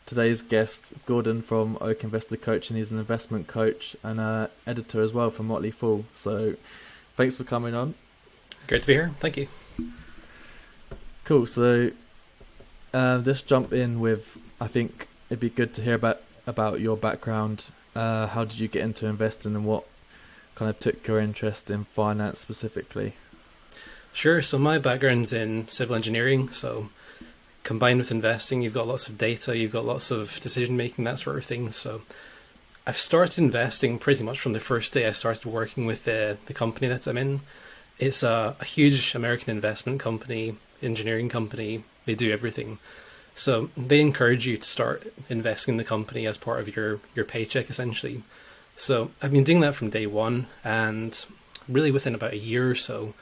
today's guest, Gordon from OakInvesting Coaching. He's an investment coach and editor as well for Motley Fool. So thanks for coming on. Great to be here. Thank you. Cool. So let's jump in with, I think it'd be good to hear about your background. How did you get into investing and what kind of took your interest in finance specifically? Sure. So my background's in civil engineering. So combined with investing, you've got lots of data, you've got lots of decision making, that sort of thing. So I've started investing pretty much from the first day I started working with the company that I'm in. It's a huge American investment company, engineering company. They do everything. So they encourage you to start investing in the company as part of your paycheck, essentially. So I've been doing that from day one, and really within about a year or so,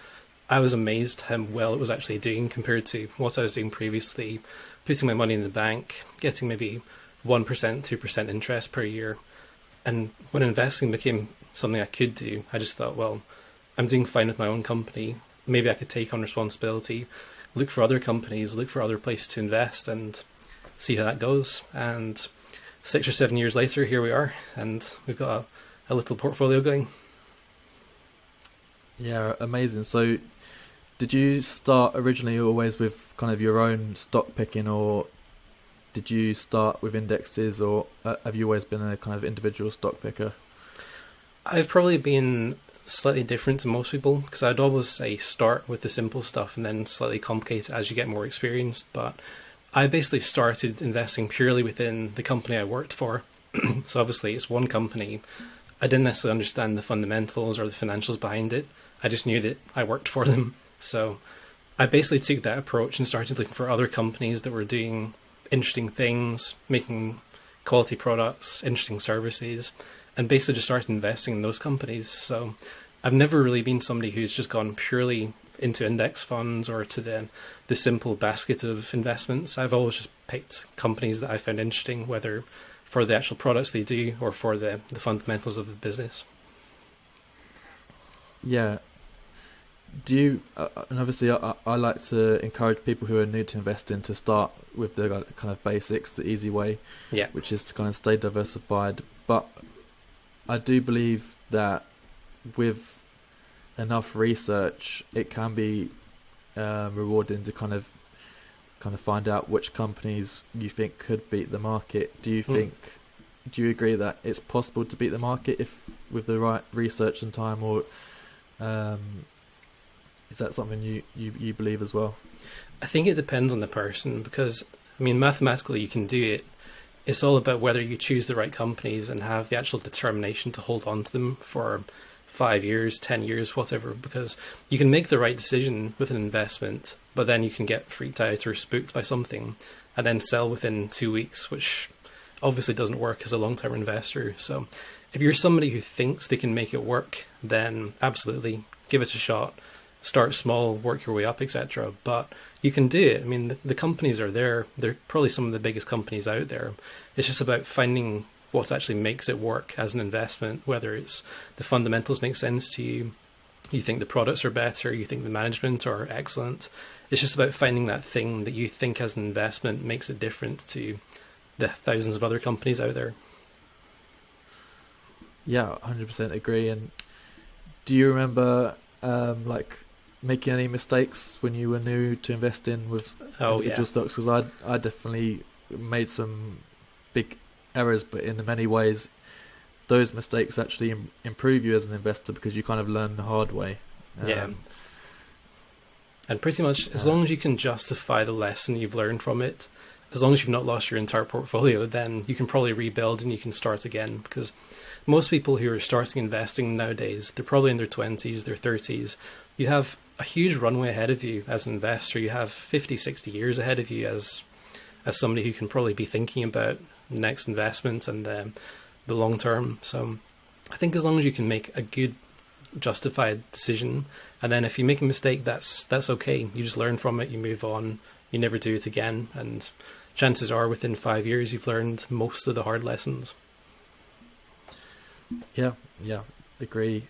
I was amazed how well it was actually doing compared to what I was doing previously, putting my money in the bank, getting maybe 1%, 2% interest per year. And when investing became something I could do, I just thought, well, I'm doing fine with my own company. Maybe I could take on responsibility, look for other companies, look for other places to invest and see how that goes. And 6 or 7 years later, here we are, and we've got a little portfolio going. Yeah, amazing. So did you start originally always with kind of your own stock picking, or did you start with indexes, or have you always been a kind of individual stock picker? I've probably been slightly different to most people because I'd always say start with the simple stuff and then slightly complicate it as you get more experienced. But I basically started investing purely within the company I worked for. So obviously it's one company. I didn't necessarily understand the fundamentals or the financials behind it. I just knew that I worked for them. So I basically took that approach and started looking for other companies that were doing interesting things, making quality products, interesting services, and basically just started investing in those companies. So I've never really been somebody who's just gone purely into index funds or to the simple basket of investments. I've always just picked companies that I found interesting, whether for the actual products they do or for the fundamentals of the business. Yeah. Do you, and obviously I like to encourage people who are new to investing to start with the kind of basics, the easy way, Yeah. which is to kind of stay diversified. But I do believe that with enough research, it can be rewarding to kind of find out which companies you think could beat the market. Do you agree that it's possible to beat the market if with the right research and time, or is that something you believe as well? I think it depends on the person because, I mean, mathematically you can do it. It's all about whether you choose the right companies and have the actual determination to hold on to them for 5 years, 10 years, whatever, because you can make the right decision with an investment, but then you can get freaked out or spooked by something and then sell within 2 weeks, which obviously doesn't work as a long-term investor. So if you're somebody who thinks they can make it work, then absolutely give it a shot. Start small, work your way up, etc. But you can do it. I mean, the companies are there. They're probably some of the biggest companies out there. It's just about finding what actually makes it work as an investment, whether it's the fundamentals make sense to you, you think the products are better, you think the management are excellent. It's just about finding that thing that you think as an investment makes it different to the thousands of other companies out there. Yeah, 100% agree. And do you remember like making any mistakes when you were new to investing with individual stocks? Because I definitely made some big errors, but in many ways those mistakes actually improve you as an investor because you kind of learn the hard way. And pretty much as long as you can justify the lesson you've learned from it, as long as you've not lost your entire portfolio, then you can probably rebuild and you can start again. Because most people who are starting investing nowadays, they're probably in their 20s, their 30s. You have a huge runway ahead of you as an investor. You have 50, 60 years ahead of you as somebody who can probably be thinking about next investment and the long term. So I think as long as you can make a good justified decision, and then if you make a mistake, that's okay. You just learn from it, you move on, you never do it again, and chances are within 5 years you've learned most of the hard lessons. Yeah, agree.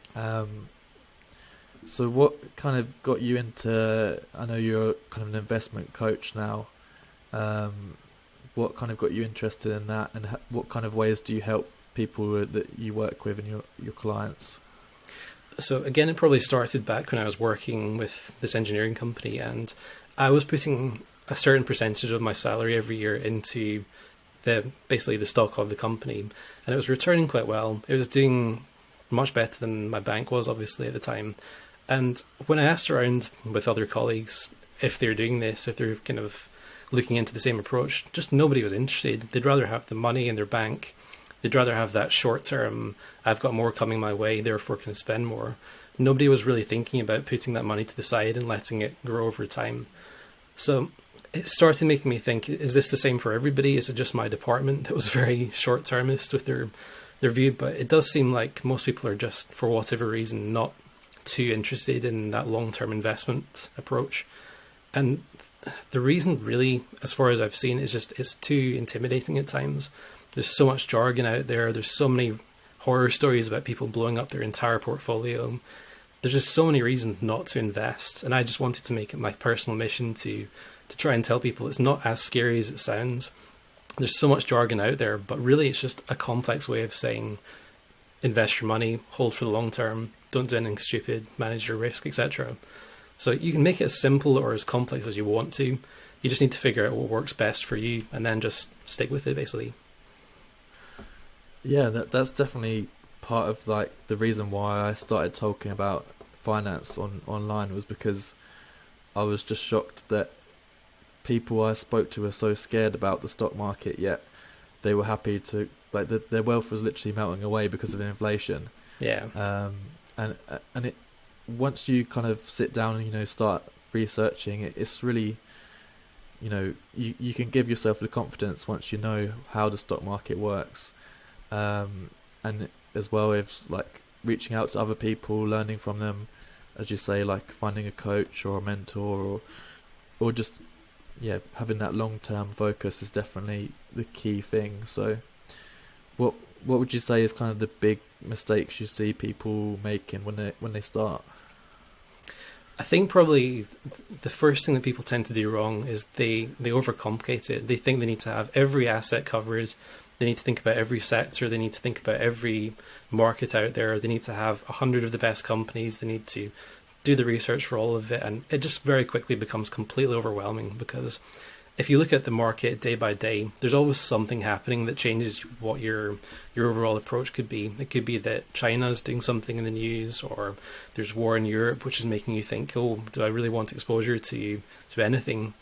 So what kind of got you into, I know you're kind of an investment coach now, what kind of got you interested in that, and what kind of ways do you help people that you work with and your clients? So again, it probably started back when I was working with this engineering company, and I was putting a certain percentage of my salary every year into basically the stock of the company, and it was returning quite well. It was doing much better than my bank was, obviously, at the time. And when I asked around with other colleagues if they're doing this, if they're kind of looking into the same approach, just nobody was interested. They'd rather have the money in their bank. They'd rather have that short term, I've got more coming my way, therefore can spend more. Nobody was really thinking about putting that money to the side and letting it grow over time. So it started making me think, is this the same for everybody? Is it just my department that was very short-termist with their view? But it does seem like most people are just, for whatever reason, not too interested in that long-term investment approach. And the reason really, as far as I've seen, is just it's too intimidating at times. There's so much jargon out there. There's so many horror stories about people blowing up their entire portfolio. There's just so many reasons not to invest. And I just wanted to make it my personal mission to try and tell people it's not as scary as it sounds. There's so much jargon out there, but really it's just a complex way of saying invest your money, hold for the long term, don't do anything stupid, manage your risk, etc. So you can make it as simple or as complex as you want to. You just need to figure out what works best for you and then just stick with it, basically. Yeah, that's definitely part of like the reason why I started talking about finance online was because I was just shocked that people I spoke to were so scared about the stock market, yet they were happy to, like, their wealth was literally melting away because of inflation. Yeah. And it, once you kind of sit down and start researching it, it's really, you can give yourself the confidence once you know how the stock market works. And as well as like reaching out to other people, learning from them, as you say, like finding a coach or a mentor, or just having that long-term focus is definitely the key thing. So what would you say is kind of the big mistakes you see people making when they start? I think probably the first thing that people tend to do wrong is they overcomplicate it. They think they need to have every asset covered. They need to think about every sector. They need to think about every market out there. They need to have 100 of the best companies. They need to do the research for all of it. And it just very quickly becomes completely overwhelming, because if you look at the market day by day, there's always something happening that changes what your overall approach could be. It could be that China's doing something in the news, or there's war in Europe, which is making you think, oh, do I really want exposure to anything?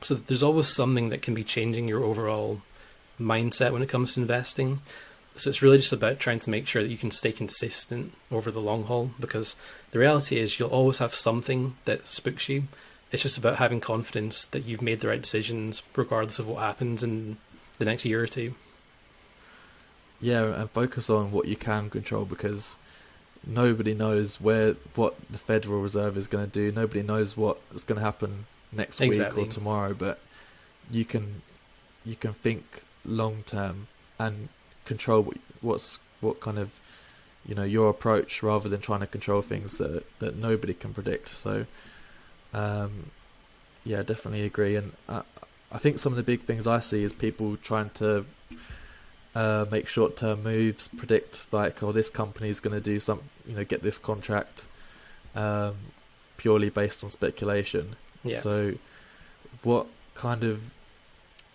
So there's always something that can be changing your overall mindset when it comes to investing. So it's really just about trying to make sure that you can stay consistent over the long haul, because the reality is you'll always have something that spooks you. It's just about having confidence that you've made the right decisions regardless of what happens in the next year or two. Yeah, and focus on what you can control, because nobody knows what the Federal Reserve is going to do. Nobody knows what's going to happen next week or tomorrow, but you can think long term and control what kind of your approach, rather than trying to control things that nobody can predict. So definitely agree. And I think some of the big things I see is people trying to make short-term moves, predict like, oh, this company is going to do some, get this contract, purely based on speculation. Yeah. So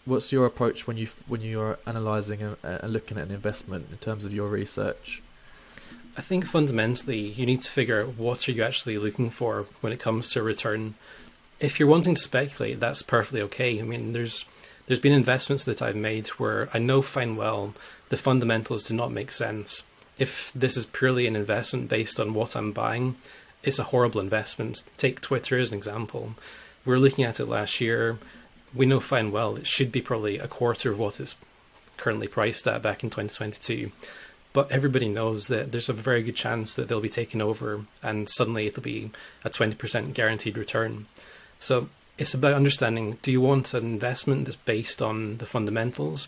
what's your approach when you're analysing and looking at an investment in terms of your research? I think fundamentally you need to figure out what are you actually looking for when it comes to return. If you're wanting to speculate, that's perfectly okay. I mean, there's been investments that I've made where I know fine well the fundamentals do not make sense. If this is purely an investment based on what I'm buying, it's a horrible investment. Take Twitter as an example. We were looking at it last year. We know fine well it should be probably a quarter of what it's currently priced at back in 2022. But everybody knows that there's a very good chance that they'll be taken over and suddenly it'll be a 20% guaranteed return. So it's about understanding, do you want an investment that's based on the fundamentals,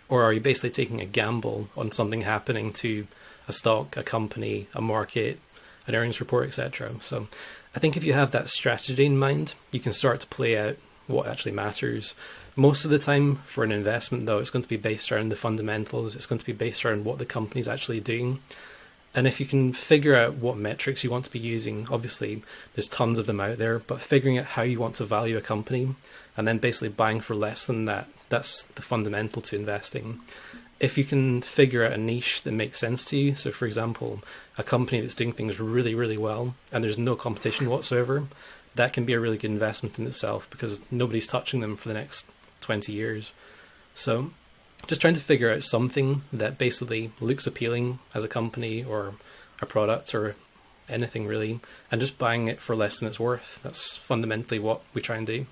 or are you basically taking a gamble on something happening to a stock, a company, a market, an earnings report, etc.? So I think if you have that strategy in mind, you can start to play out what actually matters. Most of the time for an investment, though, it's going to be based around the fundamentals. It's going to be based around what the company's actually doing. And if you can figure out what metrics you want to be using, obviously there's tons of them out there, but figuring out how you want to value a company and then basically buying for less than that, that's the fundamental to investing. If you can figure out a niche that makes sense to you, so for example, a company that's doing things really, really well and there's no competition whatsoever, that can be a really good investment in itself because nobody's touching them for the next 20 years. So just trying to figure out something that basically looks appealing as a company or a product or anything really, and just buying it for less than it's worth. That's fundamentally what we try and do.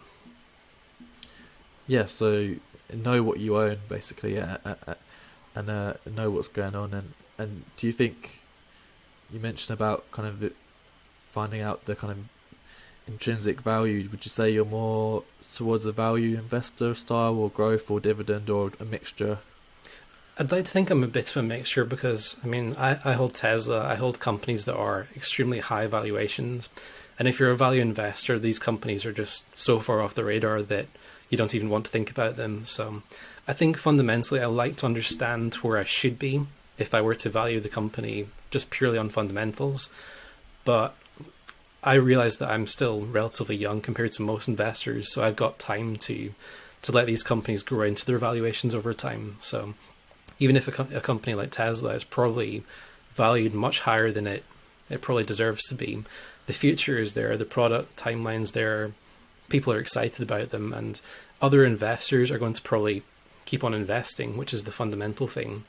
Yeah, so know what you own, basically, and know what's going on. And do you think, you mentioned about kind of finding out the kind of intrinsic value, would you say you're more towards a value investor style or growth or dividend or a mixture? I'd like to think I'm a bit of a mixture because, I mean, I hold Tesla, I hold companies that are extremely high valuations. And if you're a value investor, these companies are just so far off the radar that you don't even want to think about them. So I think fundamentally I like to understand where I should be if I were to value the company just purely on fundamentals. But I realize that I'm still relatively young compared to most investors, so I've got time to let these companies grow into their valuations over time. So even if a company like Tesla is probably valued much higher than it probably deserves to be, the future is there, the product timeline's there, people are excited about them, and other investors are going to probably keep on investing, which is the fundamental thing.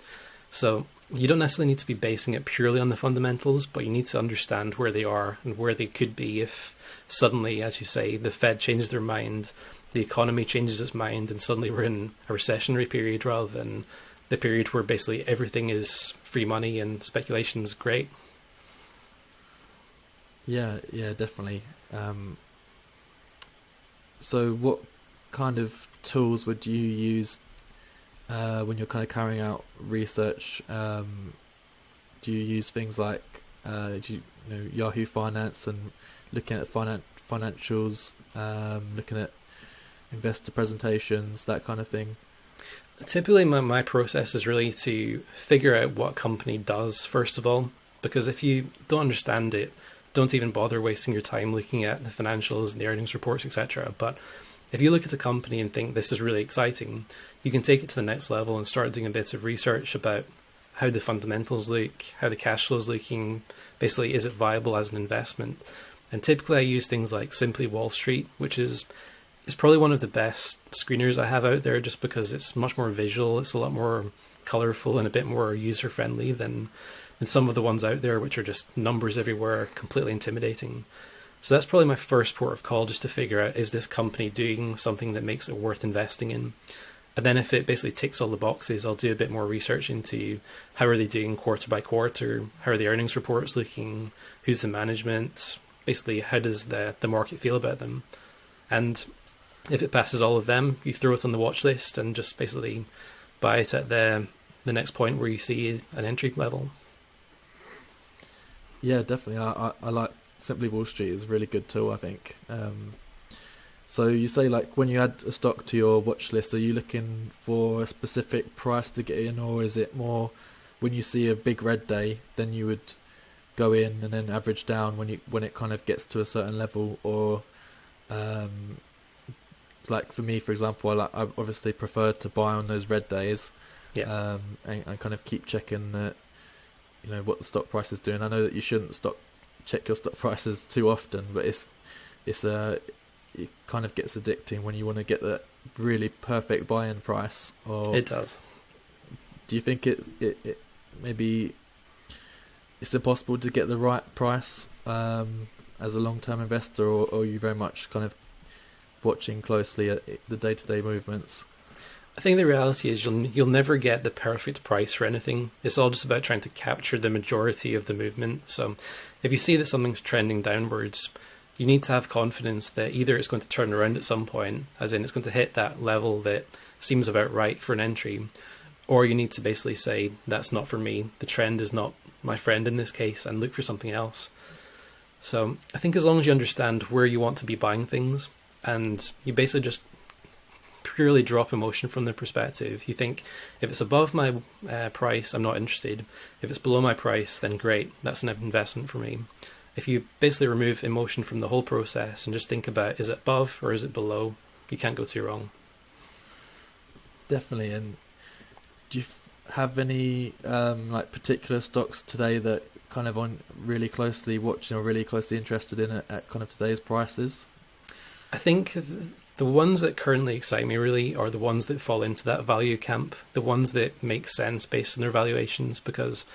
So you don't necessarily need to be basing it purely on the fundamentals, but you need to understand where they are and where they could be if suddenly, as you say, the Fed changes their mind, the economy changes its mind, and suddenly we're in a recessionary period rather than the period where basically everything is free money and speculation is great. Yeah, definitely. So what kind of tools would you use when you're kind of carrying out research? Do you use things like Yahoo Finance and looking at financials, looking at investor presentations, that kind of thing? Typically my process is really to figure out what a company does first of all, because if you don't understand it, don't even bother wasting your time looking at the financials and the earnings reports, etc. But if you look at a company and think this is really exciting, you can take it to the next level and start doing a bit of research about how the fundamentals look, how the cash flow is looking, basically is it viable as an investment. And typically I use things like Simply Wall Street, which is probably one of the best screeners I have out there just because it's much more visual, it's a lot more colorful and a bit more user friendly than some of the ones out there which are just numbers everywhere, completely intimidating. So that's probably my first port of call, just to figure out, is this company doing something that makes it worth investing in? And then if it basically ticks all the boxes, I'll do a bit more research into how are they doing quarter by quarter, how are the earnings reports looking, who's the management, basically how does the market feel about them. And if it passes all of them, you throw it on the watch list and just basically buy it at the next point where you see an entry level. Yeah, definitely. I like Simply Wall Street is a really good tool, I think. So you say, like, when you add a stock to your watch list, are you looking for a specific price to get in, or is it more when you see a big red day, then you would go in and then average down when it kind of gets to a certain level? Or like for me, for example, I obviously prefer to buy on those red days. Yeah. And kind of keep checking that, what the stock price is doing. I know that you shouldn't check your stock prices too often, but it kind of gets addicting when you want to get that really perfect buy-in price. Or it does. Do you think it maybe it's impossible to get the right price as a long-term investor, or are you very much kind of watching closely at the day-to-day movements? I think the reality is you'll never get the perfect price for anything. It's all just about trying to capture the majority of the movement. So if you see that something's trending downwards, you need to have confidence that either it's going to turn around at some point, as in it's going to hit that level that seems about right for an entry, or you need to basically say, that's not for me, the trend is not my friend in this case, and look for something else. So I think as long as you understand where you want to be buying things, and you basically just purely drop emotion from their perspective. You think, if it's above my price, I'm not interested. If it's below my price, then great, that's an investment for me. If you basically remove emotion from the whole process and just think about, is it above or is it below, you can't go too wrong. Definitely. And do you have any like particular stocks today that kind of on really closely watching or really closely interested in at kind of today's prices? I think the ones that currently excite me really are the ones that fall into that value camp, the ones that make sense based on their valuations, because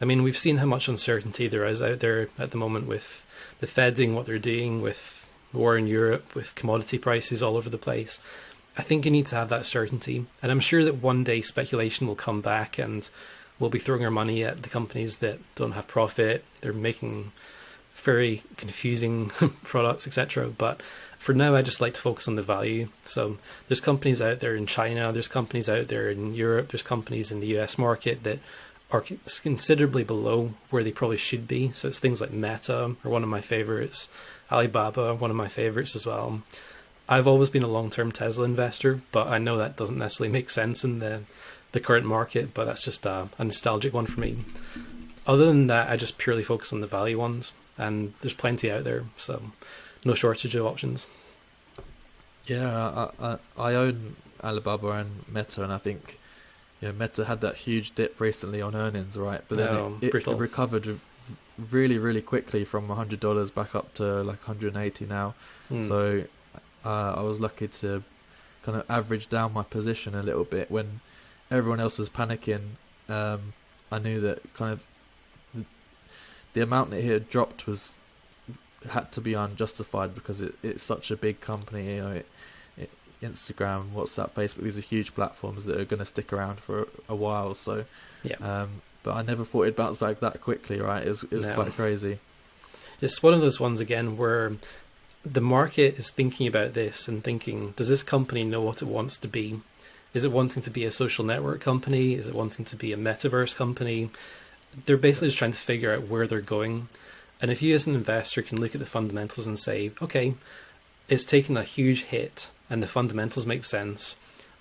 I mean, we've seen how much uncertainty there is out there at the moment with the Fed doing what they're doing, with war in Europe, with commodity prices all over the place. I think you need to have that certainty. And I'm sure that one day speculation will come back and we'll be throwing our money at the companies that don't have profit. They're making very confusing products, etc. But for now, I just like to focus on the value. So there's companies out there in China, there's companies out there in Europe, there's companies in the US market that are considerably below where they probably should be. So it's things like Meta are one of my favorites, Alibaba, one of my favorites as well. I've always been a long-term Tesla investor, but I know that doesn't necessarily make sense in the current market, but that's just a nostalgic one for me. Other than that, I just purely focus on the value ones, and there's plenty out there, so no shortage of options. Yeah, I own Alibaba and Meta, and I think Meta had that huge dip recently on earnings, right? But then it recovered really, really quickly from $100 back up to like 180 now. So I was lucky to kind of average down my position a little bit when everyone else was panicking. I knew that kind of the amount that it had dropped had to be unjustified because it's such a big company. Instagram, WhatsApp, Facebook, these are huge platforms that are going to stick around for a while. So, yeah. But I never thought it'd bounce back that quickly, right? It was quite crazy. It's one of those ones again where the market is thinking about this and thinking, does this company know what it wants to be? Is it wanting to be a social network company? Is it wanting to be a metaverse company? They're basically just trying to figure out where they're going. And if you as an investor can look at the fundamentals and say, okay, it's taken a huge hit and the fundamentals make sense,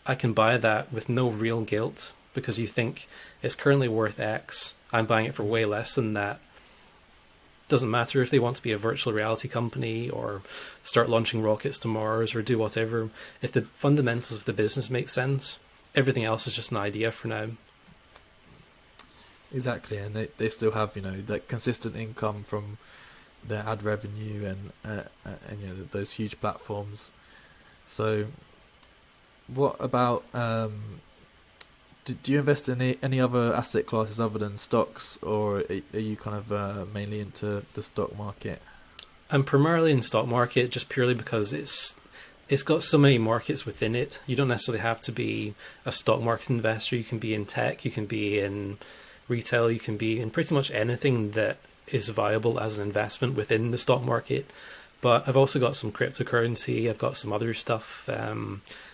I can buy that with no real guilt because you think it's currently worth X. I'm buying it for way less than that. Doesn't matter if they want to be a virtual reality company or start launching rockets to Mars or do whatever. If the fundamentals of the business make sense, everything else is just an idea for now. Exactly, and they still have that consistent income from their ad revenue and those huge platforms. So, what about do you invest in any other asset classes other than stocks, or are you kind of mainly into the stock market? I'm primarily in stock market just purely because it's got so many markets within it. You don't necessarily have to be a stock market investor. You can be in tech, you can be in retail, you can be in pretty much anything that is viable as an investment within the stock market. But I've also got some cryptocurrency, I've got some other stuff,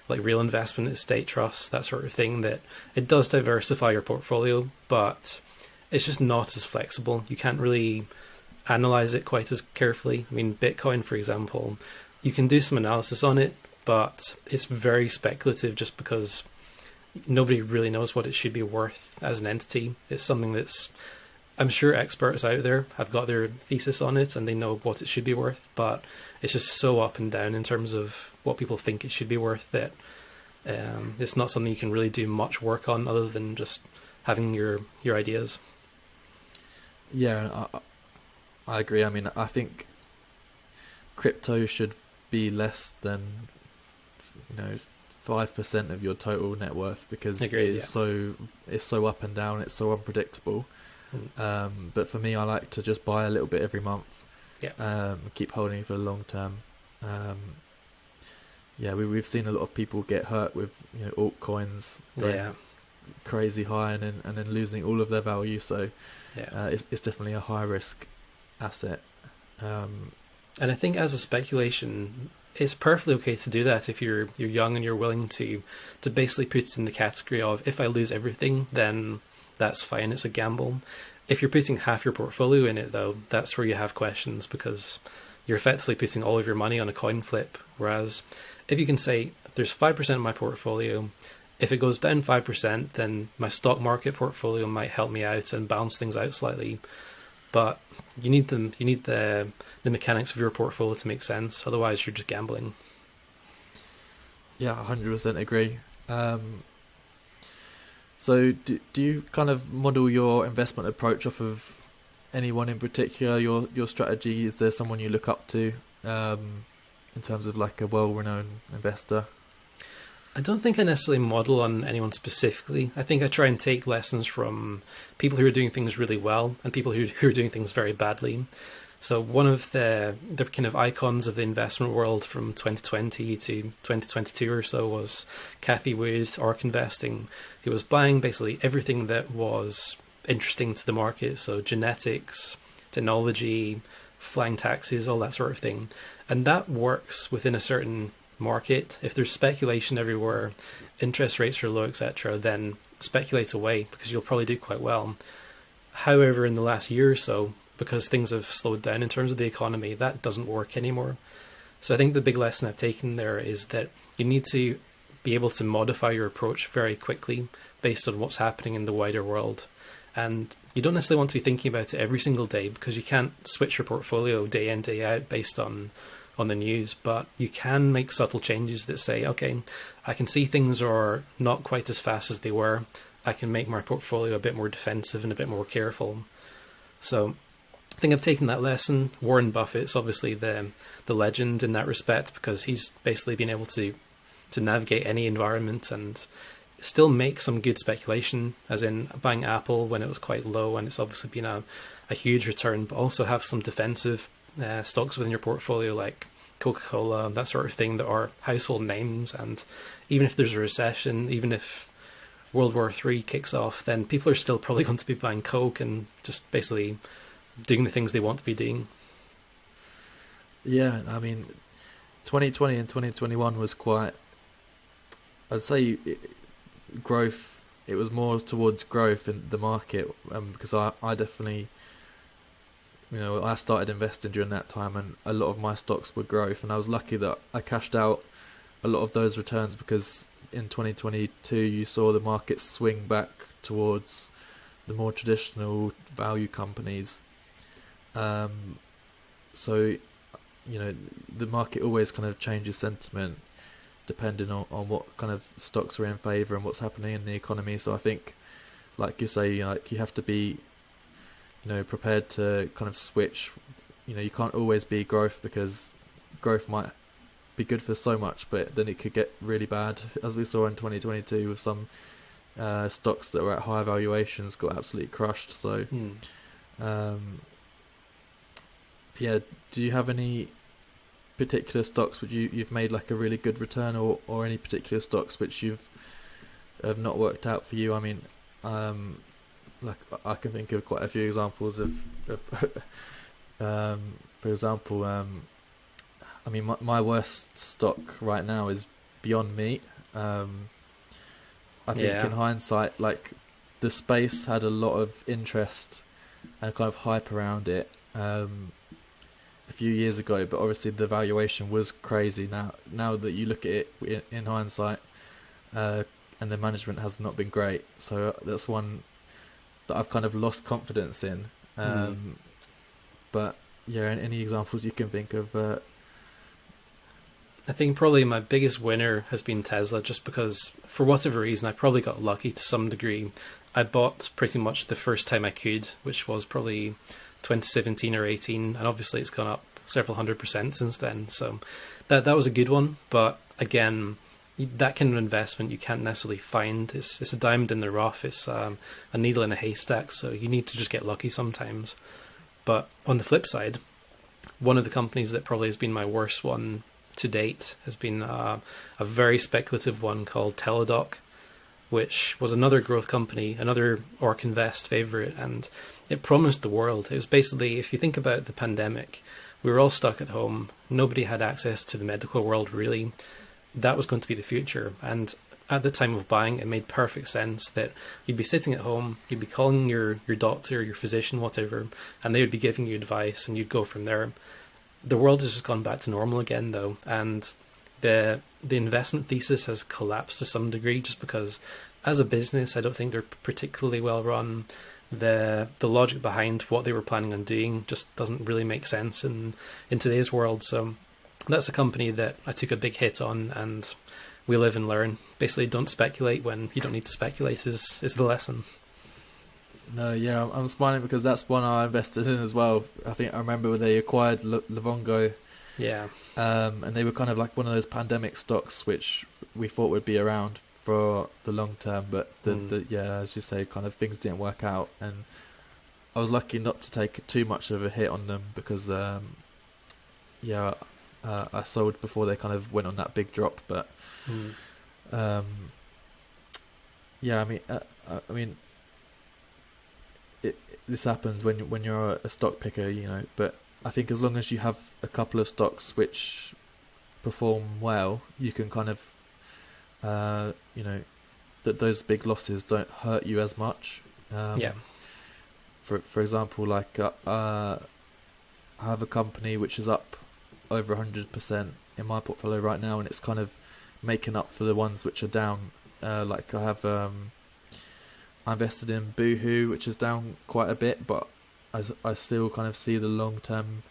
like real investment, estate trusts, that sort of thing, that it does diversify your portfolio, but it's just not as flexible. You can't really analyze it quite as carefully. I mean, Bitcoin, for example, you can do some analysis on it, but it's very speculative just because nobody really knows what it should be worth as an entity. It's something that's, I'm sure experts out there have got their thesis on it and they know what it should be worth, but it's just so up and down in terms of what people think it should be worth that it's not something you can really do much work on other than just having your ideas. Yeah, I agree. I mean, I think crypto should be less than 5% of your total net worth because it's so up and down, it's so unpredictable. But for me, I like to just buy a little bit every month. Keep holding for the long term. We've seen a lot of people get hurt with altcoins going crazy high and then losing all of their value. So it's definitely a high risk asset. And I think as a speculation, it's perfectly okay to do that if you're young and you're willing to basically put it in the category of, if I lose everything, then that's fine, it's a gamble. If you're putting half your portfolio in it, though, that's where you have questions, because you're effectively putting all of your money on a coin flip. Whereas if you can say, there's 5% of my portfolio, if it goes down 5%, then my stock market portfolio might help me out and balance things out slightly. But you need the mechanics of your portfolio to make sense. Otherwise, you're just gambling. Yeah, 100% agree. So do you kind of model your investment approach off of anyone in particular? Your strategy, is there someone you look up to in terms of like a well-renowned investor? I don't think I necessarily model on anyone specifically. I think I try and take lessons from people who are doing things really well and people who are doing things very badly. So one of the kind of icons of the investment world from 2020 to 2022 or so was Kathy Wood, OakInvesting, who was buying basically everything that was interesting to the market. So genetics, technology, flying taxis, all that sort of thing. And that works within a certain market. If there's speculation everywhere, interest rates are low, etc., then speculate away because you'll probably do quite well. However, in the last year or so, because things have slowed down in terms of the economy, that doesn't work anymore. So I think the big lesson I've taken there is that you need to be able to modify your approach very quickly based on what's happening in the wider world. And you don't necessarily want to be thinking about it every single day because you can't switch your portfolio day in, day out based on the news, but you can make subtle changes that say, okay, I can see things are not quite as fast as they were. I can make my portfolio a bit more defensive and a bit more careful. So I think I've taken that lesson. Warren Buffett's obviously the legend in that respect because he's basically been able to navigate any environment and still make some good speculation, as in buying Apple when it was quite low and it's obviously been a huge return, but also have some defensive stocks within your portfolio like Coca-Cola, that sort of thing, that are household names. And even if there's a recession, even if World War III kicks off, then people are still probably going to be buying Coke and just basically doing the things they want to be doing. Yeah, I mean, 2020 and 2021 was quite, I'd say, growth. It was more towards growth in the market because I definitely, I started investing during that time and a lot of my stocks were growth, and I was lucky that I cashed out a lot of those returns because in 2022 you saw the market swing back towards the more traditional value companies. So, the market always kind of changes sentiment depending on what kind of stocks are in favour and what's happening in the economy. So I think, like you say, you have to be prepared to kind of switch. You can't always be growth because growth might be good for so much, but then it could get really bad, as we saw in 2022 with some stocks that were at high valuations got absolutely crushed. So, yeah, do you have any particular stocks which you've made like a really good return, or any particular stocks which have not worked out for you? I mean, like I can think of quite a few examples of for example, I mean my worst stock right now is Beyond Meat. I think in hindsight, like the space had a lot of interest and kind of hype around it a few years ago, but obviously the valuation was crazy. Now that you look at it in hindsight, and the management has not been great, so that's one that I've kind of lost confidence in. But yeah, any examples you can think of? I think probably my biggest winner has been Tesla, just because for whatever reason I probably got lucky to some degree. I bought pretty much the first time I could, which was probably 2017 or 18, and obviously it's gone up several 100% since then. So that was a good one. But again, that kind of investment you can't necessarily find. It's a diamond in the rough. It's a needle in a haystack. So you need to just get lucky sometimes. But on the flip side, one of the companies that probably has been my worst one to date has been a very speculative one called Teladoc, which was another growth company, another OakInvest favorite, and it promised the world. It was basically, if you think about the pandemic, we were all stuck at home. Nobody had access to the medical world, really. That was going to be the future. And at the time of buying, it made perfect sense that you'd be sitting at home, you'd be calling your doctor, your physician, whatever, and they would be giving you advice, and you'd go from there. The world has just gone back to normal again, though, and the investment thesis has collapsed to some degree, just because as a business, I don't think they're particularly well run. The logic behind what they were planning on doing just doesn't really make sense in today's world. So that's a company that I took a big hit on, and we live and learn. Basically, don't speculate when you don't need to speculate is the lesson. No, yeah, I'm smiling because that's one I invested in as well. I think I remember when they acquired Livongo. Yeah. And they were kind of like one of those pandemic stocks which we thought would be around for the long term, but yeah, as you say, kind of things didn't work out, and I was lucky not to take too much of a hit on them because I sold before they kind of went on that big drop. But yeah, I mean, this happens when you're a stock picker, you know. But I think as long as you have a couple of stocks which perform well, you can kind of you know, that those big losses don't hurt you as much. Yeah. For example, like I have a company which is up over 100% in my portfolio right now, and it's kind of making up for the ones which are down. Like I have I invested in Boohoo, which is down quite a bit, but I still kind of see the long-term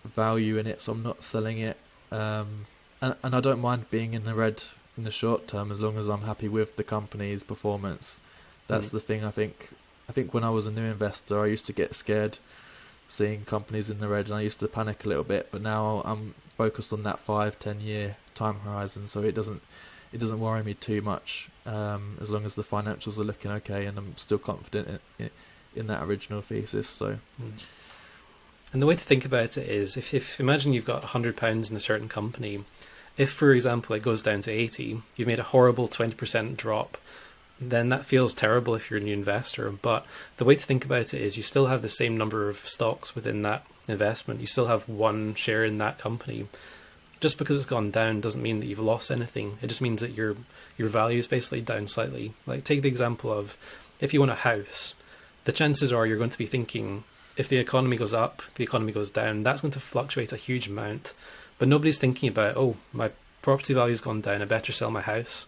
value in it, so I'm not selling it. And I don't mind being in the red in the short term as long as I'm happy with the company's performance. That's the thing. I think when I was a new investor, I used to get scared seeing companies in the red, and I used to panic a little bit. But now I'm focused on that 5-10 year time horizon, so it doesn't worry me too much, as long as the financials are looking okay and I'm still confident in that original thesis. So. And the way to think about it is, if imagine you've got £100 in a certain company. If, for example, it goes down to 80, you've made a horrible 20% drop, then that feels terrible if you're a new investor. But the way to think about it is you still have the same number of stocks within that investment. You still have one share in that company. Just because it's gone down doesn't mean that you've lost anything. It just means that your value is basically down slightly. Like, take the example of if you want a house, the chances are you're going to be thinking, if the economy goes up, the economy goes down, that's going to fluctuate a huge amount. But nobody's thinking about, oh, my property value's gone down, I better sell my house.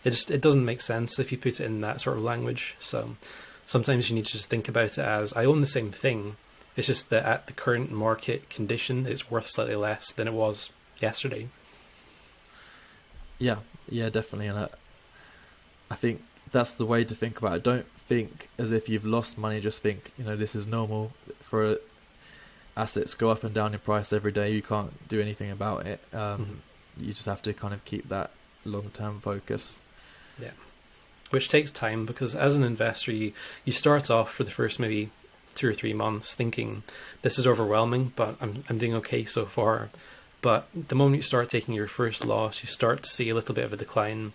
It doesn't make sense if you put it in that sort of language. So sometimes you need to just think about it as, I own the same thing. It's just that at the current market condition, it's worth slightly less than it was yesterday. Yeah, definitely. And I think that's the way to think about it. Don't think as if you've lost money. Just think, you know, this is normal for assets go up and down in price every day. You can't do anything about it. You just have to kind of keep that long-term focus. Yeah, which takes time, because as an investor, you start off for the first maybe 2 or 3 months thinking this is overwhelming, but I'm doing okay so far. But the moment you start taking your first loss, you start to see a little bit of a decline.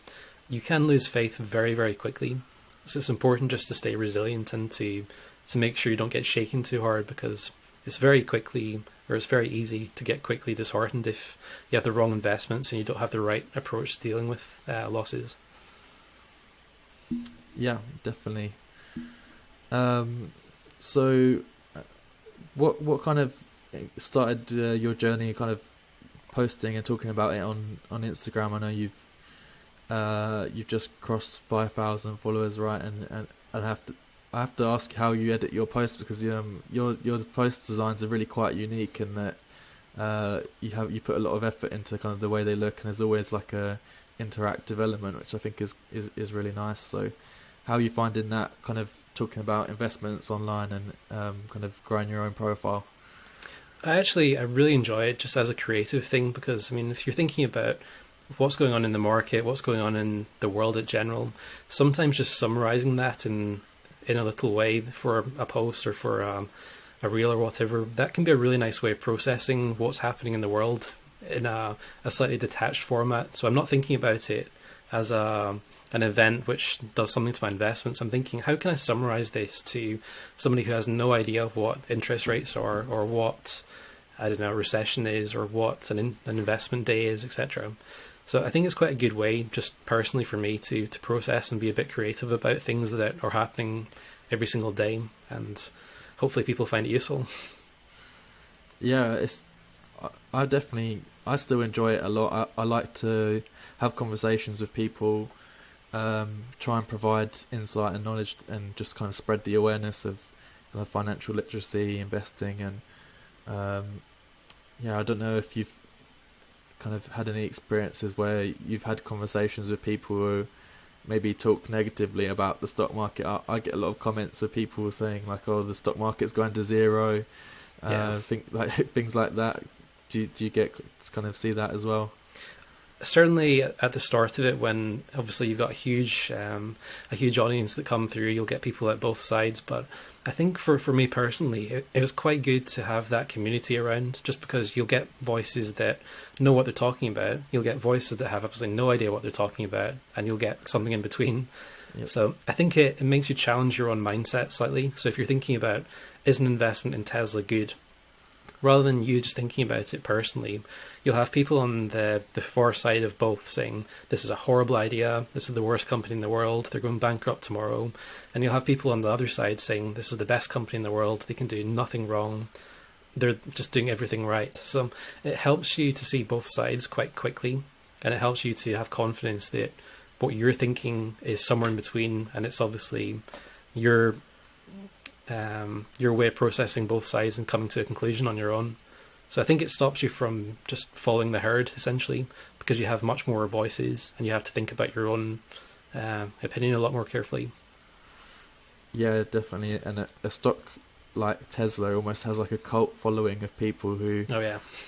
You can lose faith very, very quickly. So it's important just to stay resilient and to make sure you don't get shaken too hard, because it's very easy to get quickly disheartened if you have the wrong investments and you don't have the right approach to dealing with losses. Yeah, definitely. So what kind of started your journey kind of posting and talking about it on Instagram? I know you've just crossed 5,000 followers, right? And I have to ask how you edit your posts, because your post designs are really quite unique, in that you put a lot of effort into kind of the way they look, and there's always like a interactive element, which I think is really nice. So how are you finding that, kind of talking about investments online and kind of growing your own profile? I really enjoy it just as a creative thing, because I mean, if you're thinking about what's going on in the market, what's going on in the world in general, sometimes just summarizing that in a little way for a post or for a reel or whatever, that can be a really nice way of processing what's happening in the world in a slightly detached format. So I'm not thinking about it as an event which does something to my investments. I'm thinking, how can I summarize this to somebody who has no idea what interest rates are, or what, I don't know, recession is, or what an investment day is, etc. So I think it's quite a good way, just personally for me, to process and be a bit creative about things that are happening every single day, and hopefully people find it useful. Yeah, I still enjoy it a lot. I like to have conversations with people, try and provide insight and knowledge, and just kind of spread the awareness of financial literacy, investing, and yeah, I don't know if you've kind of had any experiences where you've had conversations with people who maybe talk negatively about the stock market. I get a lot of comments of people saying like, "Oh, the stock market's going to zero," things like that. Do you get to kind of see that as well? Certainly at the start of it, when obviously you've got a huge audience that come through, you'll get people at both sides. But I think for me personally, it was quite good to have that community around, just because you'll get voices that know what they're talking about. You'll get voices that have absolutely no idea what they're talking about, and you'll get something in between. Yep. So I think it makes you challenge your own mindset slightly. So if you're thinking about, is an investment in Tesla good? Rather than you just thinking about it personally, you'll have people on the far side of both saying, this is a horrible idea, this is the worst company in the world, they're going bankrupt tomorrow. And you'll have people on the other side saying, this is the best company in the world, they can do nothing wrong, they're just doing everything right. So it helps you to see both sides quite quickly, and it helps you to have confidence that what you're thinking is somewhere in between, and it's obviously your way of processing both sides and coming to a conclusion on your own. So I think it stops you from just following the herd, essentially, because you have much more voices and you have to think about your own opinion a lot more carefully. Yeah, definitely. And a stock like Tesla almost has like a cult following of people who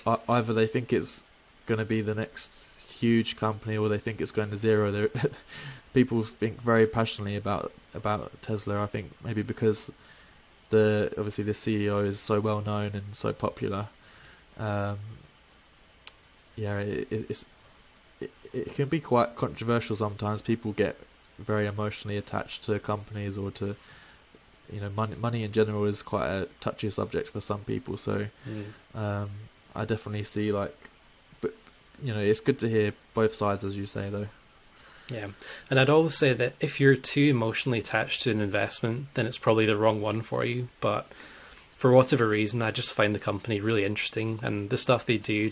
either they think it's going to be the next huge company or they think it's going to zero. People think very passionately about Tesla. I think maybe because obviously the CEO is so well known and so popular. It can be quite controversial sometimes. People get very emotionally attached to companies or to, money in general is quite a touchy subject for some people. So I definitely see but it's good to hear both sides, as you say, though. Yeah, and I'd always say that if you're too emotionally attached to an investment, then it's probably the wrong one for you. But for whatever reason, I just find the company really interesting, and the stuff they do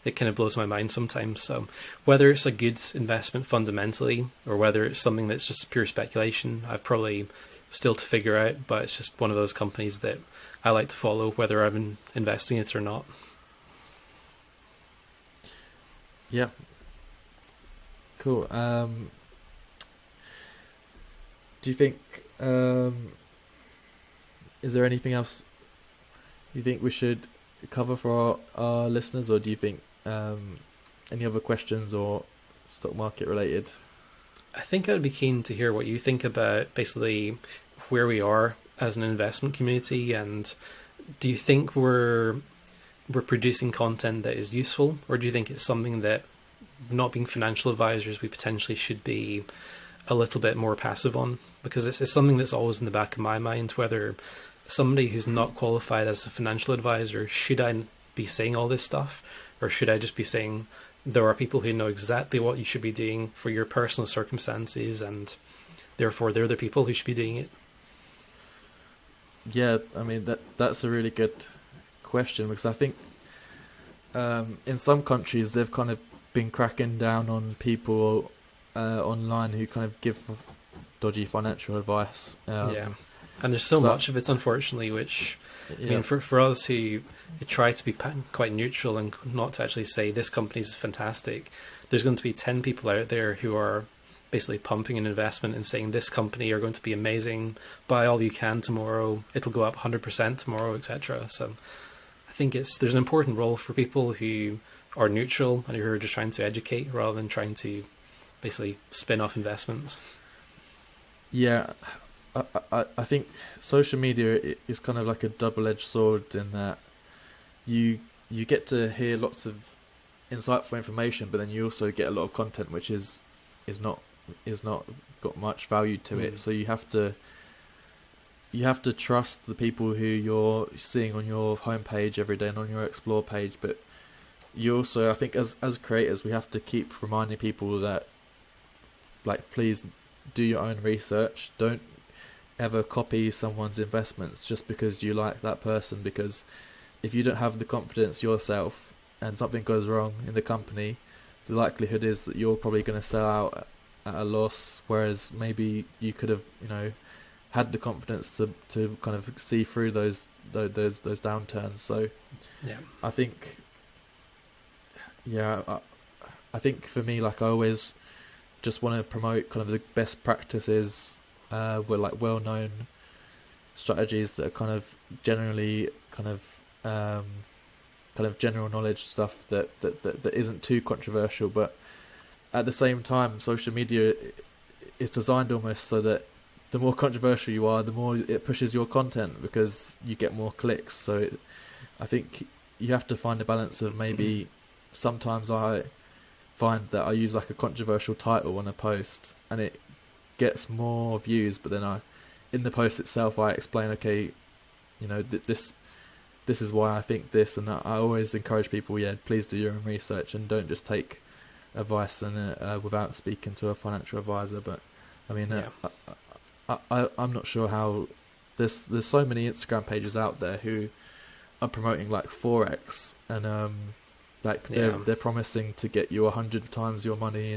it kind of blows my mind sometimes. So whether it's a good investment fundamentally or whether it's something that's just pure speculation, I've probably still to figure out, but it's just one of those companies that I like to follow whether I'm investing it or not. Yeah. Cool. Do you think, is there anything else you think we should cover for our listeners, or do you think any other questions or stock market related? I think I would be keen to hear what you think about basically where we are as an investment community, and do you think we're producing content that is useful, or do you think it's something that, not being financial advisors, we potentially should be a little bit more passive on? Because it's something that's always in the back of my mind, whether somebody who's not qualified as a financial advisor, should I be saying all this stuff, or should I just be saying there are people who know exactly what you should be doing for your personal circumstances, and therefore they're the people who should be doing it? Yeah, I mean that's a really good question, because I think in some countries they've kind of been cracking down on people online who kind of give dodgy financial advice. And there's so much of it, unfortunately, which, I mean, for us who try to be quite neutral and not to actually say this company's fantastic, there's going to be 10 people out there who are basically pumping an investment and saying this company are going to be amazing, buy all you can tomorrow, it'll go up 100% tomorrow, etc. So I think there's an important role for people who are neutral and who are just trying to educate rather than trying to basically spin off investments. Yeah, I think social media is kind of like a double-edged sword in that you get to hear lots of insightful information, but then you also get a lot of content which is not got much value to it. So you have to trust the people who you're seeing on your homepage every day and on your explore page, but you also, I think, as creators, we have to keep reminding people that, please do your own research. Don't ever copy someone's investments just because you like that person, because if you don't have the confidence yourself and something goes wrong in the company, the likelihood is that you're probably going to sell out at a loss, whereas maybe you could have, had the confidence to kind of see through those downturns. So Yeah. I think, I think for me, like, I always just want to promote kind of the best practices, were like well-known strategies that are kind of generally kind of general knowledge stuff that isn't too controversial, but at the same time, social media is designed almost so that the more controversial you are, the more it pushes your content because you get more clicks. So I think you have to find a balance of maybe sometimes I find that I use like a controversial title on a post and it gets more views, but then in the post itself I explain, okay, this is why I think this, and I always encourage people, please do your own research and don't just take advice and without speaking to a financial advisor. But I mean, I'm not sure how there's so many Instagram pages out there who are promoting like Forex and they're promising to get you 100 times your money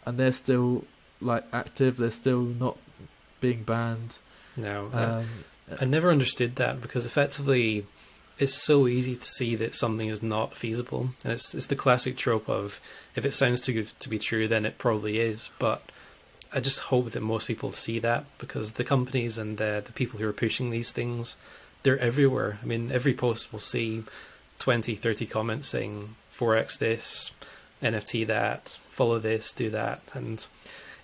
and they're still like active, they're still not being banned. No, I never understood that, because effectively it's so easy to see that something is not feasible. And it's the classic trope of, if it sounds too good to be true, then it probably is. But I just hope that most people see that, because the companies and the people who are pushing these things, they're everywhere. I mean, every post will see 20, 30 comments saying Forex this, NFT that, follow this, do that. And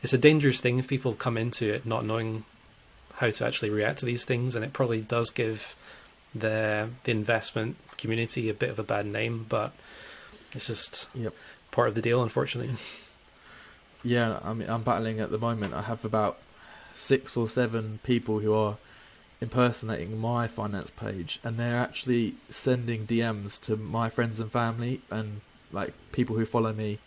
it's a dangerous thing if people come into it not knowing how to actually react to these things, and it probably does give the investment community a bit of a bad name, but it's just part of the deal, unfortunately. Yeah, I mean, I'm battling at the moment. I have about 6 or 7 people who are impersonating my finance page, and they're actually sending DMs to my friends and family and like people who follow me,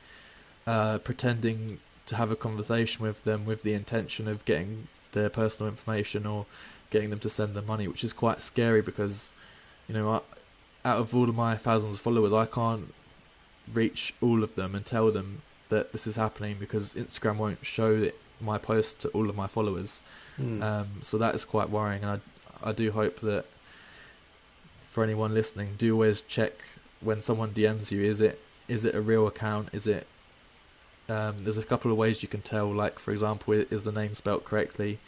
pretending to have a conversation with them with the intention of getting their personal information or getting them to send them money, which is quite scary because, out of all of my thousands of followers, I can't reach all of them and tell them that this is happening because Instagram won't show my post to all of my followers. So that is quite worrying, and I do hope that for anyone listening, do always check when someone DMs you, is it a real account? Is it there's a couple of ways you can tell, like for example, is the name spelt correctly?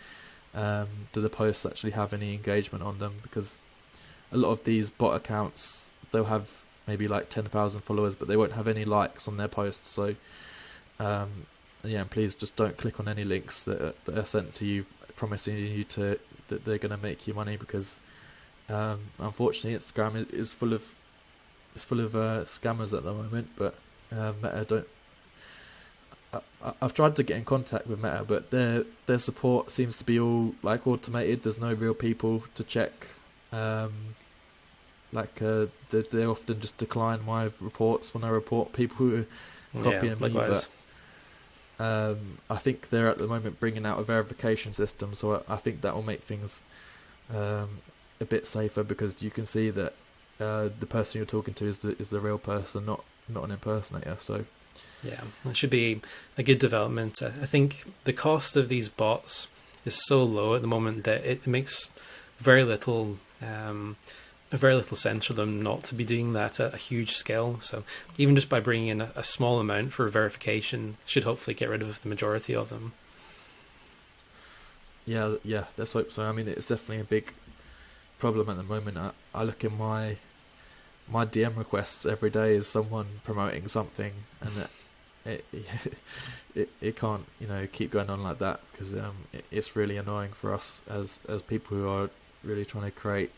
Do the posts actually have any engagement on them? Because a lot of these bot accounts, they'll have maybe like 10,000 followers, but they won't have any likes on their posts. So please just don't click on any links that are sent to you promising you that they're going to make you money, because unfortunately Instagram is full of scammers at the moment. But Meta don't. I've tried to get in contact with Meta, but their support seems to be all like automated. There's no real people to check. They often just decline my reports when I report people who are copying me. But I think they're at the moment bringing out a verification system, so I think that will make things a bit safer, because you can see that the person you're talking to is the real person, not an impersonator. So. Yeah, it should be a good development. I think the cost of these bots is so low at the moment that it makes very little sense for them not to be doing that at a huge scale. So even just by bringing in a small amount for verification should hopefully get rid of the majority of them. Yeah, let's hope so. I mean, it's definitely a big problem at the moment. I look in my DM requests every day is someone promoting something, and it can't keep going on like that, because it's really annoying for us as people who are really trying to create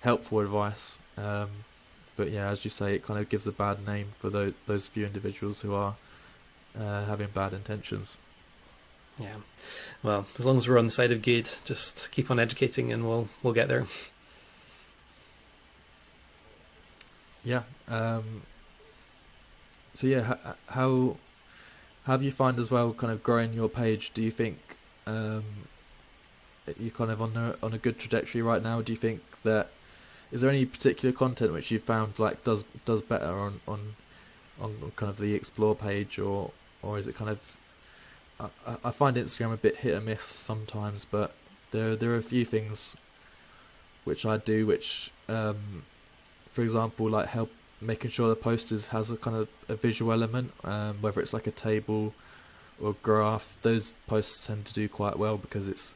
helpful advice. But yeah, as you say, it kind of gives a bad name for those few individuals who are having bad intentions. Yeah, well, as long as we're on the side of good, just keep on educating and we'll get there. Yeah. So yeah, how have you find as well kind of growing your page? Do you think you're kind of on a good trajectory right now? Do you think that is there any particular content which you found like does better on kind of the explore page, or is it kind of I find Instagram a bit hit or miss sometimes, but there are a few things which I do which for example, like help making sure the post has a kind of a visual element, whether it's like a table or graph. Those posts tend to do quite well because it's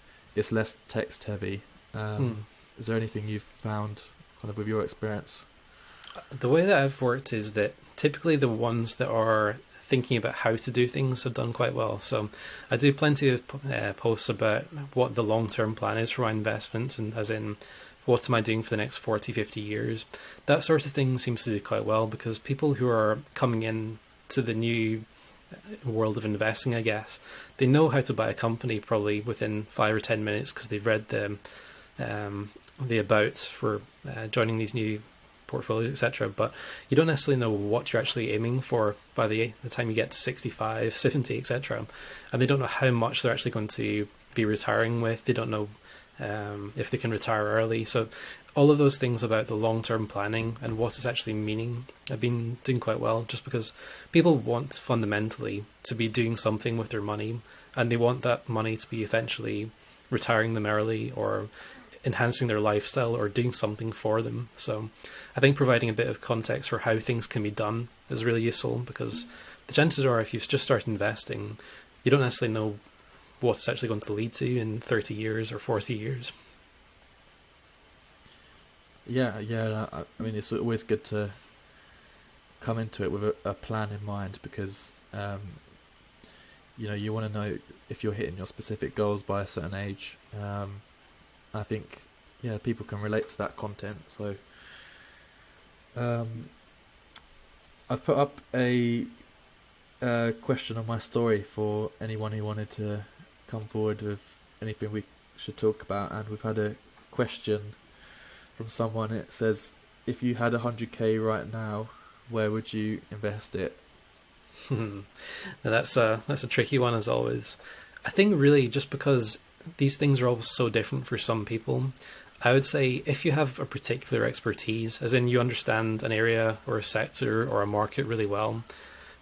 less text heavy. Is there anything you've found kind of with your experience? The way that I've worked is that typically the ones that are thinking about how to do things have done quite well. So I do plenty of posts about what the long-term plan is for my investments, and as in, what am I doing for the next 40, 50 years? That sort of thing seems to do quite well because people who are coming in to the new world of investing, I guess, they know how to buy a company probably within 5 or 10 minutes because they've read the about for joining these new portfolios, etc. But you don't necessarily know what you're actually aiming for by the time you get to 65, 70, etc. And they don't know how much they're actually going to be retiring with. They don't know if they can retire early. So all of those things about the long-term planning and what it's actually meaning have been doing quite well, just because people want fundamentally to be doing something with their money, and they want that money to be eventually retiring them early or enhancing their lifestyle or doing something for them. So I think providing a bit of context for how things can be done is really useful, because the chances are if you just start investing, you don't necessarily know what it's actually going to lead to in 30 years or 40 years. Yeah, I mean, it's always good to come into it with a plan in mind, because you want to know if you're hitting your specific goals by a certain age. I think people can relate to that content. So I've put up a question on my story for anyone who wanted to come forward with anything we should talk about, and we've had a question from someone. It says, if you had 100k right now, where would you invest it? Now that's a tricky one, as always. I think really just because these things are all so different for some people, I would say if you have a particular expertise, as in you understand an area or a sector or a market really well,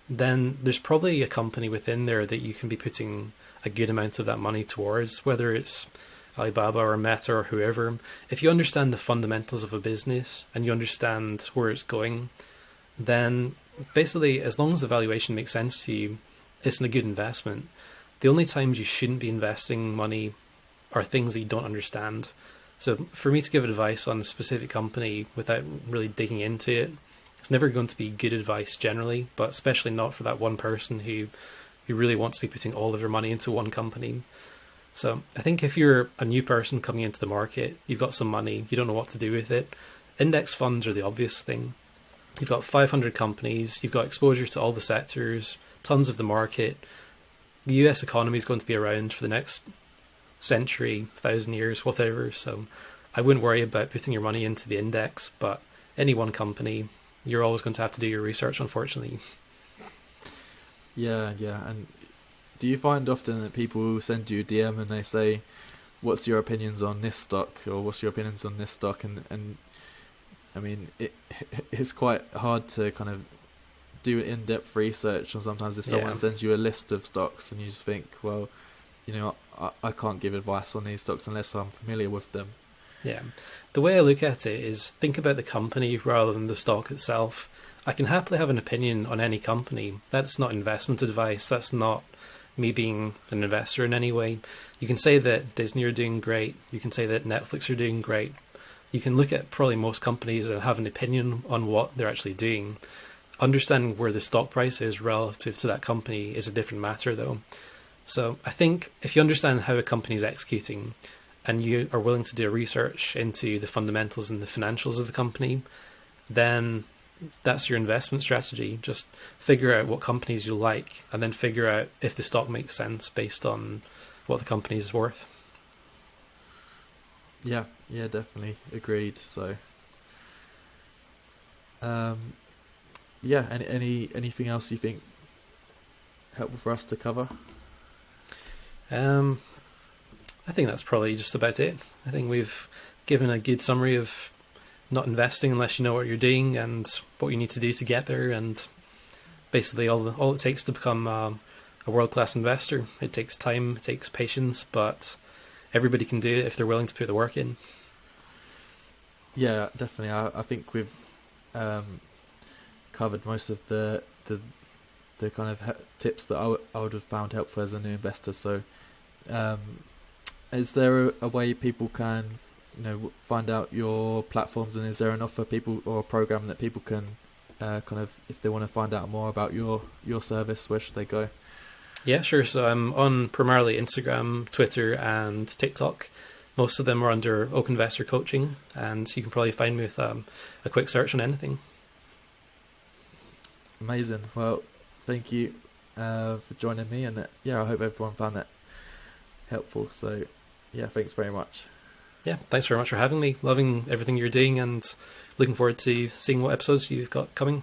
then there's probably a company within there that you can be putting a good amount of that money towards, whether it's Alibaba or Meta or whoever. If you understand the fundamentals of a business and you understand where it's going, then basically, as long as the valuation makes sense to you, it's a good investment. The only times you shouldn't be investing money are things that you don't understand. So for me to give advice on a specific company without really digging into it, it's never going to be good advice generally, but especially not for that one person who really wants to be putting all of their money into one company. So I think if you're a new person coming into the market, you've got some money, you don't know what to do with it, index funds are the obvious thing. You've got 500 companies, you've got exposure to all the sectors, tons of the market. The US economy is going to be around for the next century, 1,000 years, whatever. So I wouldn't worry about putting your money into the index, but any one company, you're always going to have to do your research, unfortunately. Yeah. And do you find often that people send you a DM and they say, what's your opinions on this stock, or what's your opinions on this stock? And I mean, it's quite hard to kind of do in-depth research, and sometimes if someone sends you a list of stocks and you just think, well, I can't give advice on these stocks unless I'm familiar with them. Yeah. The way I look at it is think about the company rather than the stock itself. I can happily have an opinion on any company. That's not investment advice. That's not me being an investor in any way. You can say that Disney are doing great. You can say that Netflix are doing great. You can look at probably most companies and have an opinion on what they're actually doing. Understanding where the stock price is relative to that company is a different matter, though. So I think if you understand how a company is executing and you are willing to do research into the fundamentals and the financials of the company, then that's your investment strategy. Just figure out what companies you like and then figure out if the stock makes sense based on what the company is worth. Yeah, definitely agreed. So, anything else you think helpful for us to cover? I think that's probably just about it. I think we've given a good summary of not investing unless you know what you're doing and what you need to do to get there. And basically, all it takes to become a world-class investor. It takes time, it takes patience, but everybody can do it if they're willing to put the work in. Yeah, definitely. I think we've covered most of the kind of tips that I would have found helpful as a new investor. So, is there a way people can, find out your platforms, and is there an offer people or a program that people can kind of, if they want to find out more about your service, where should they go? Yeah, sure. So I'm on primarily Instagram, Twitter, and TikTok. Most of them are under OakInvestor Coaching, and you can probably find me with a quick search on anything. Amazing. Well, thank you for joining me, and I hope everyone found that helpful. So, yeah, thanks very much. Yeah, thanks very much for having me. Loving everything you're doing, and looking forward to seeing what episodes you've got coming.